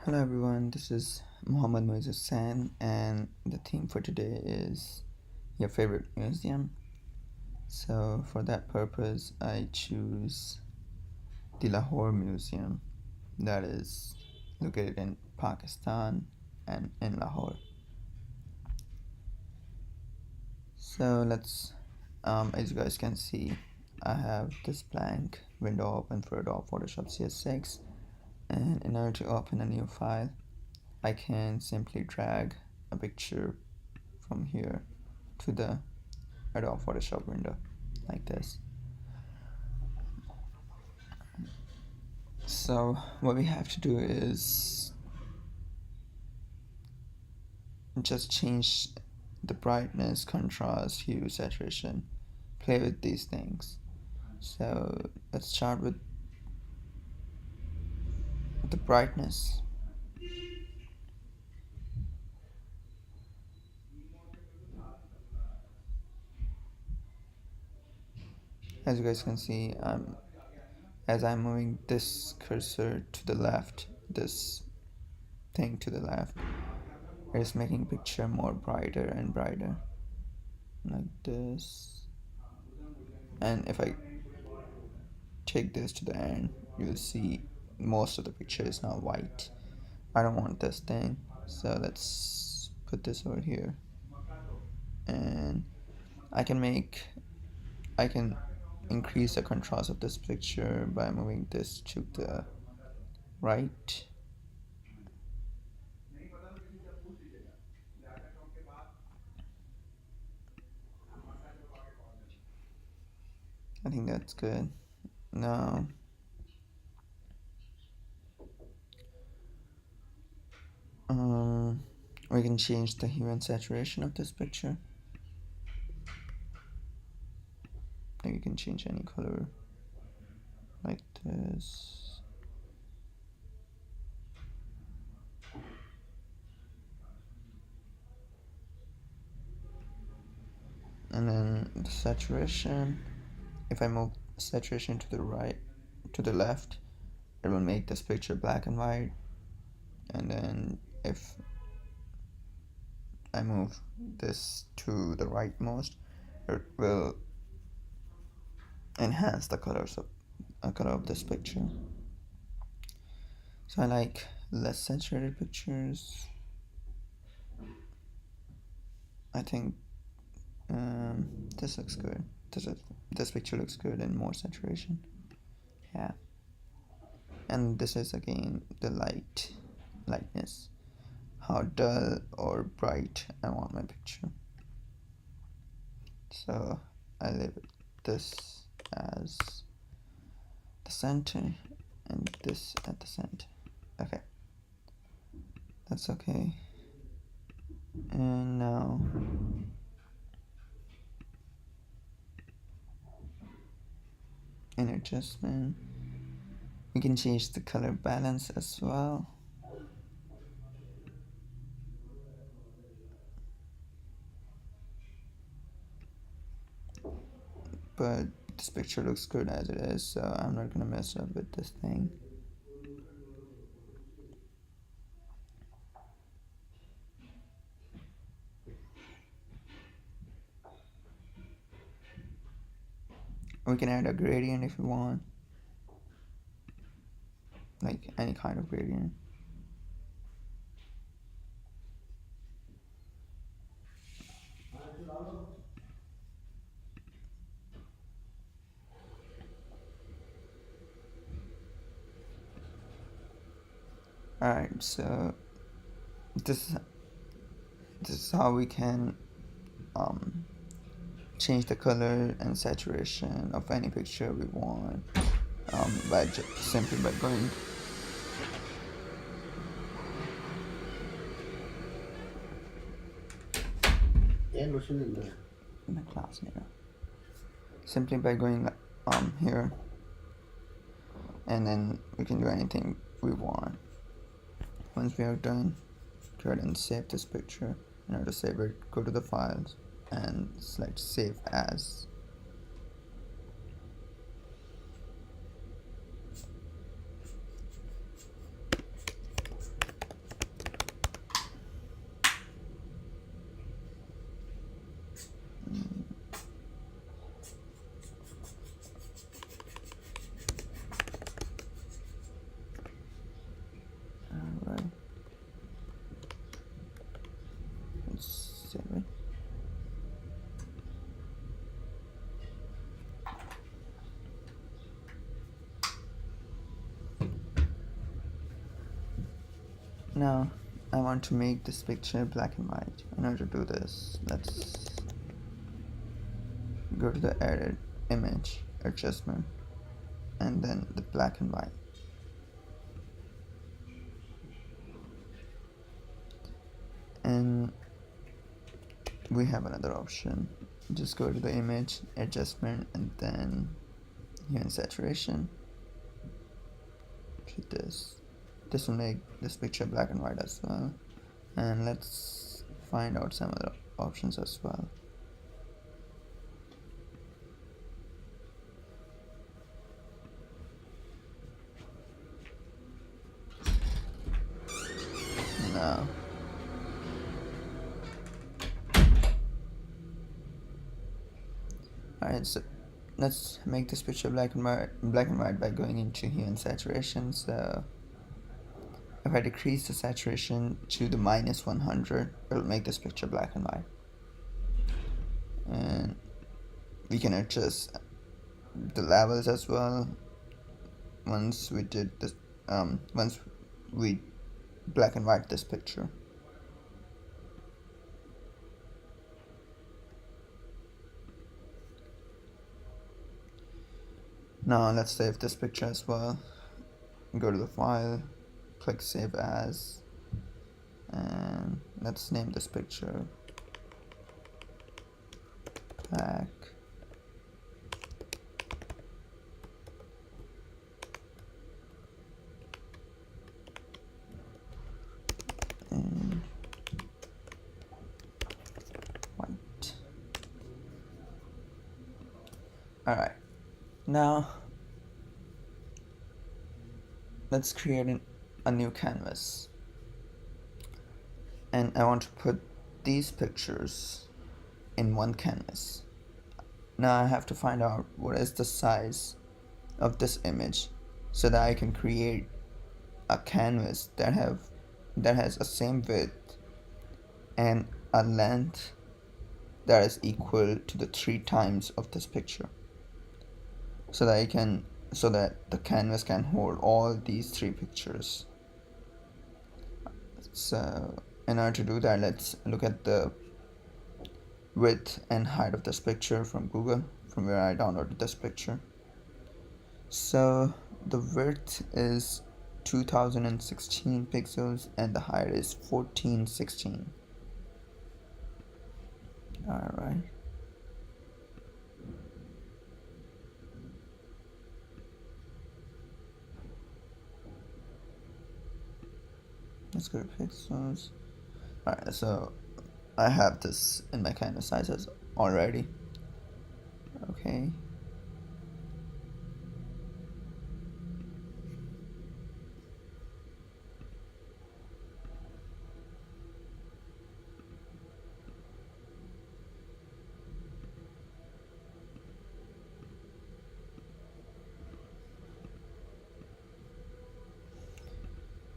Hello everyone, this is Muhammad Moises San, and the theme for today is your favorite museum. So, for that purpose, I choose the Lahore Museum, that is located in Pakistan and in Lahore. So, as you guys can see, I have this blank window open for Adobe Photoshop CS6, and in order to open a new file, I can simply drag a picture from here to the Adobe Photoshop window like this. So what we have to do is just change the brightness, contrast, hue, saturation, play with these things. So let's start with the brightness. As you guys can see, as I'm moving this cursor to the left, this thing to the left, it's making the picture more brighter and brighter, like this. And if I take this to the end, you'll see most of the picture is now white. I don't want this thing, so let's put this over here. And I can increase the contrast of this picture by moving this to the right. I think that's good. Now we can change the hue and saturation of this picture. You can change any color like this. And then the saturation, if I move saturation to the right, to the left, it will make this picture black and white. And then if I move this to the rightmost, it will enhance the color of this picture. So I like less saturated pictures. I think this looks good. This picture looks good in more saturation. Yeah. And this is again the lightness, how dull or bright I want my picture. So I leave this as the center and this at the center. Okay, that's okay. And now in adjustment, we can change the color balance as well. But this picture looks good as it is, so I'm not gonna mess up with this thing. We can add a gradient if we want, like any kind of gradient. Alright, so this is how we can change the color and saturation of any picture we want by simply by going in the class here. Simply by going here, and then we can do anything we want. Once we are done, go ahead and save this picture. In order to save it, go to the files and select save as. Now I want to make this picture black and white. In order to do this, let's go to the edit, image, adjustment, and then the black and white. And we have another option. Just go to the image, adjustment, and then hue and saturation. Treat this. This will make this picture black and white as well. And let's find out some other options as well. Now alright, so let's make this picture black and white by going into hue and saturation. So if I decrease the saturation to the -100, it'll make this picture black and white. And we can adjust the levels as well. Once we did this, once we black and white this picture. Now let's save this picture as well. Go to the file, click save as, and let's name this picture black and white. Alright, now let's create a new canvas, and I want to put these pictures in one canvas. Now I have to find out what is the size of this image so that I can create a canvas that has a same width and a length that is equal to the 3 times of this picture, so that the canvas can hold all these 3 pictures. So in order to do that, let's look at the width and height of this picture from Google, from where I downloaded this picture. So the width is 2016 pixels and the height is 1416. Alright. Let's go to pixels. Alright, so I have this in my canvas sizes already. Okay.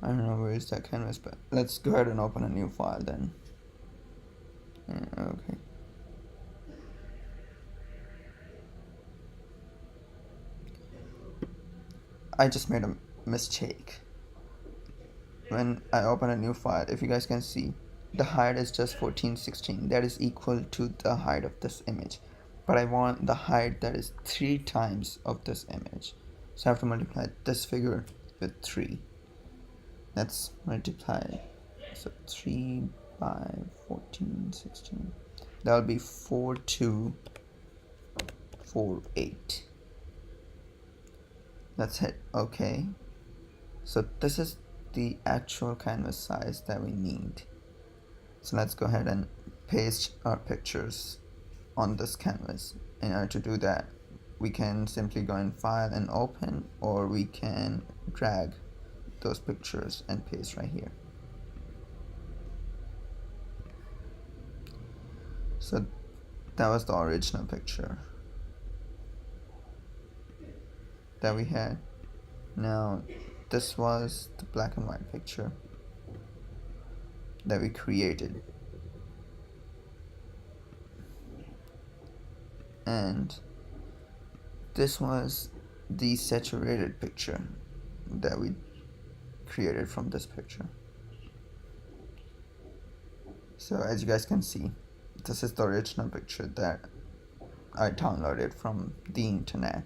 I don't know where is that canvas, but let's go ahead and open a new file then. Okay. I just made a mistake. When I open a new file, if you guys can see, the height is just 1416. That is equal to the height of this image. But I want the height that is 3 times of this image. So I have to multiply this figure with 3. Let's multiply. So 3 by 1416. That will be 4248. Let's hit OK. So this is the actual canvas size that we need. So let's go ahead and paste our pictures on this canvas. In order to do that, we can simply go in File and Open, or we can drag those pictures and paste right here. So that was the original picture that we had. Now this was the black and white picture that we created, and this was the saturated picture that we created from this picture. So as you guys can see, this is the original picture that I downloaded from the internet,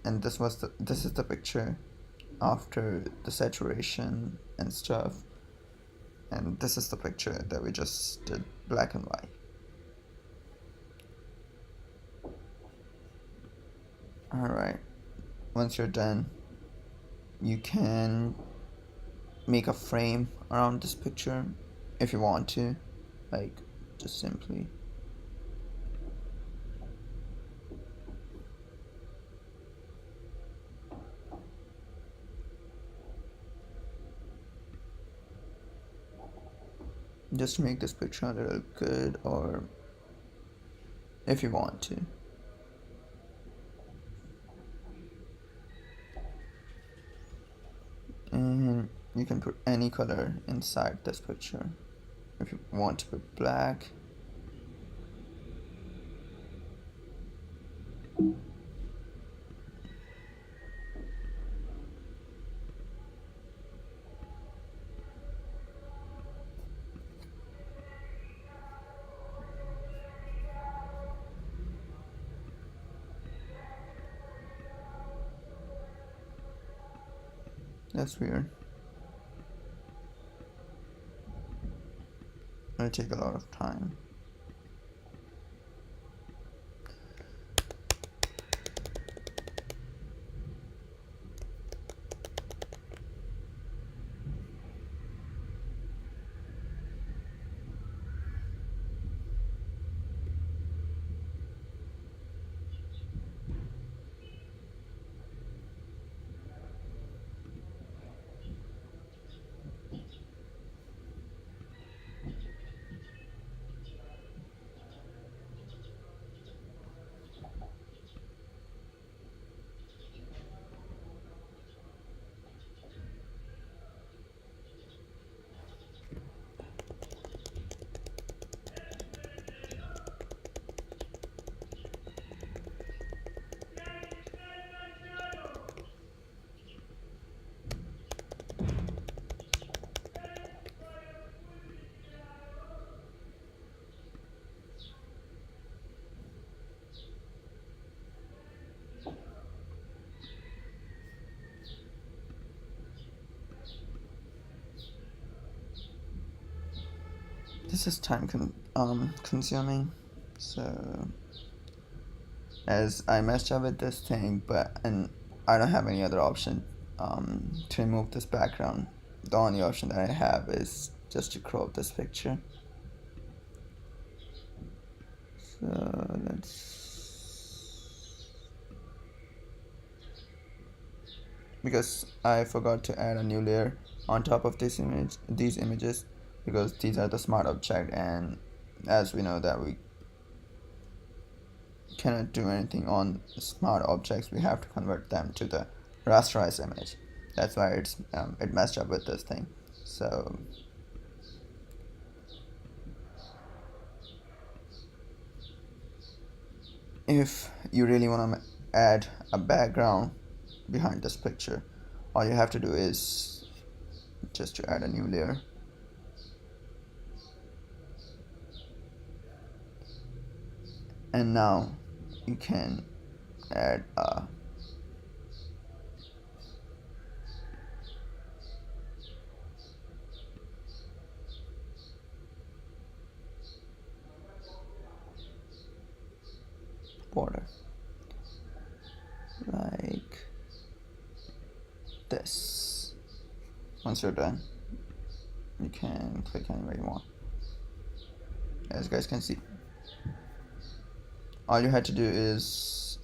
and this is the picture after the saturation and stuff, and this is the picture that we just did black and white. Alright, once you're done, you can make a frame around this picture if you want to, like just simply just to make this picture a little good, or if you want to. And you can put any color inside this picture. If you want to put black, that's weird. It'll take a lot of time. This is time consuming, so as I messed up with this thing, and I don't have any other option to remove this background. The only option that I have is just to crop this picture. So because I forgot to add a new layer on top of these images, because these are the smart object, and as we know that we cannot do anything on smart objects, we have to convert them to the rasterized image. That's why it messed up with this thing. So if you really want to add a background behind this picture, all you have to do is just to add a new layer. And now you can add a border like this. Once you're done, you can click anywhere you want. As you guys can see, all you had to do is,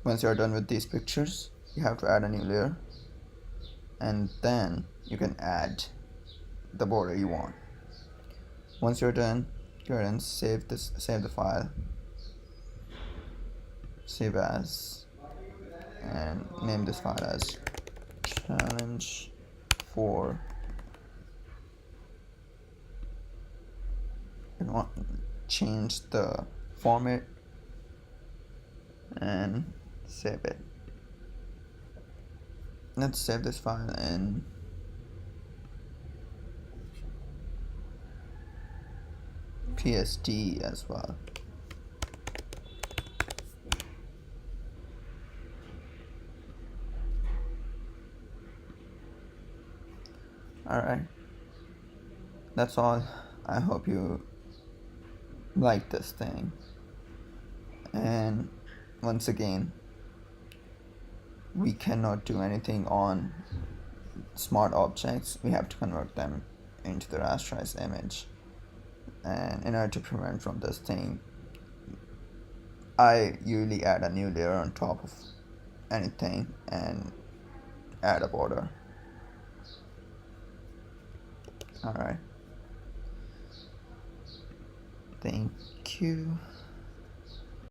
once you're done with these pictures, you have to add a new layer, and then you can add the border you want. Once you're done, go ahead and save the file, save as, and name this file as challenge 4. You want change the format and save it. Let's save this file in PSD as well. Alright, that's all. I hope you like this thing. And once again, we cannot do anything on smart objects. We have to convert them into the rasterized image. And in order to prevent from this thing, I usually add a new layer on top of anything and add a border. Alright, thank you.